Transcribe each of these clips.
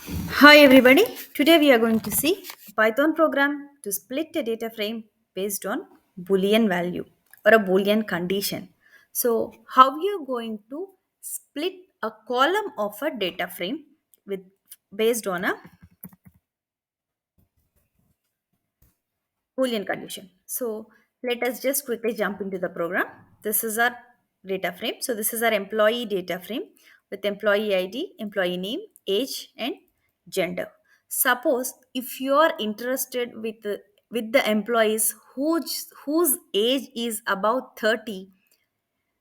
Hi everybody. Today we are going to see a Python program to split a data frame based on boolean value or a boolean condition. So how we are going to split a column of a data frame with based on a Boolean condition. So let us just quickly jump into the program. This is our data frame. So this is our employee data frame with employee ID, employee name, age, and gender. Suppose if you are interested with the employees whose age is about 30,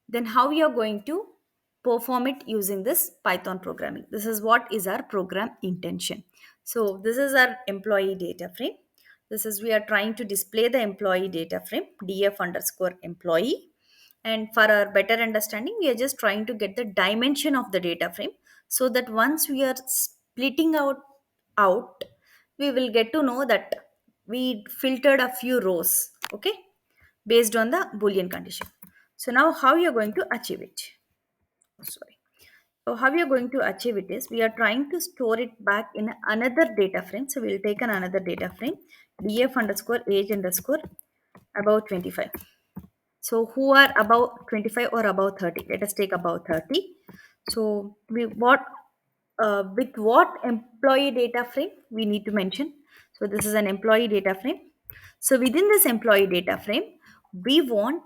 then how we are going to perform it using this python programming. This is what is our program intention. So this is our employee data frame. This is we are trying to display the employee data frame df underscore employee, and for our better understanding we are just trying to get the dimension of the data frame, so that once we are splitting out we will get to know that we filtered a few rows, okay, based on the boolean condition. So now how you're going to achieve it? Sorry. So how we are going to achieve it is we are trying to store it back in another data frame. So we'll take another data frame df underscore age underscore about 25. So who are about 25 or about 30? Let us take about 30. So we what with what employee data frame we need to mention. So this is an employee data frame. So within this employee data frame, we want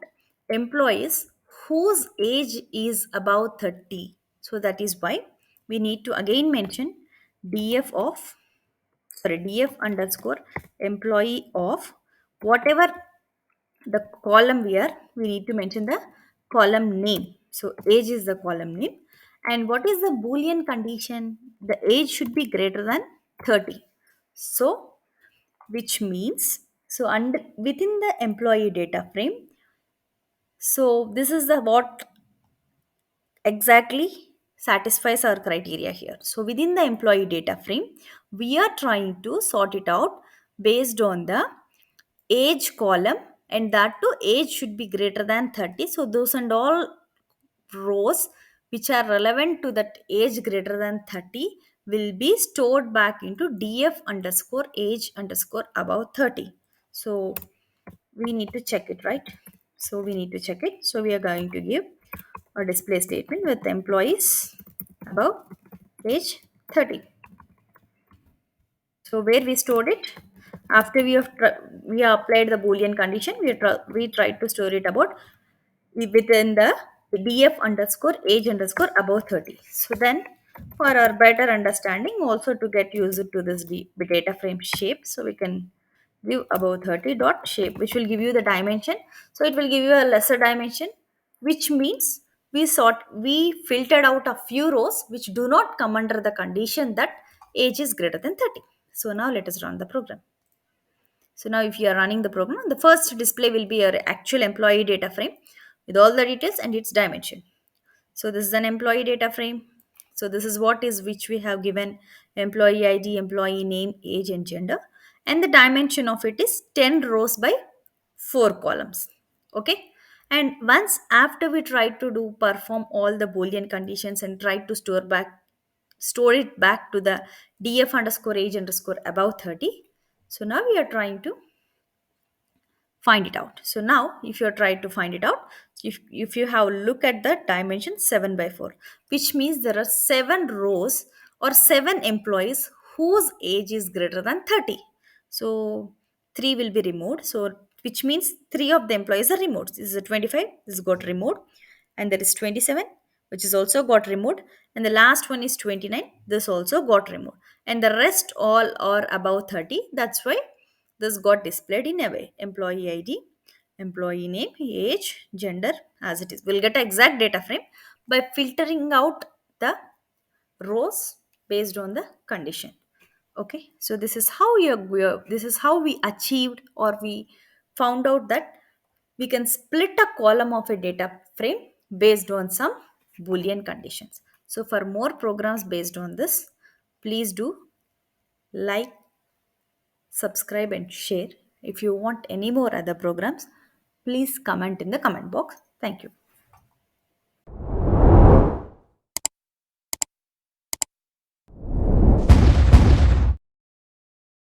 employees whose age is about 30. So that is why we need to again mention df of df underscore employee of whatever the column where we need to mention the column name. So age is the column name. And what is the boolean condition? The age should be greater than 30. So which means, so under within the employee data frame, so this is the what exactly satisfies our criteria here. So within the employee data frame we are trying to sort it out based on the age column, and that too age should be greater than 30. So those and all rows which are relevant to that age greater than 30 will be stored back into df underscore age underscore above 30. So we need to check it, right? So we need to check it. So we are going to give a display statement with employees above age 30. So where we stored it, after we have applied the boolean condition, we tried to store it about within the df underscore age underscore above 30. So then for our better understanding, also to get used to this data frame shape, so we can give above 30 dot shape, which will give you the dimension. So it will give you a lesser dimension, which means we filtered out a few rows which do not come under the condition that age is greater than 30. So now let us run the program. So now if you are running the program, the first display will be your actual employee data frame with all the details and its dimension. So this is an employee data frame. So this is what is which we have given employee ID, employee name, age and gender. And the dimension of it is 10 rows by 4 columns. Okay. And once after we try to do perform all the boolean conditions and try to store it back to the df underscore age underscore above 30. So now we are trying to find it out. So now if you're trying to find it out, if you have look at the dimension 7 by 4, which means there are 7 rows or 7 employees whose age is greater than 30. So 3 will be removed. So which means 3 of the employees are removed. This is a 25, this got removed, and there is 27 which is also got removed, and the last one is 29, this also got removed, and the rest all are above 30. That's why this got displayed in a way employee ID, employee name, age, gender as it is. We'll get an exact data frame by filtering out the rows based on the condition. Okay, so this is how this is how we achieved or we found out that we can split a column of a data frame based on some boolean conditions. So for more programs based on this, please do like, subscribe and share. If you want any more other programs, please comment in the comment box. Thank you.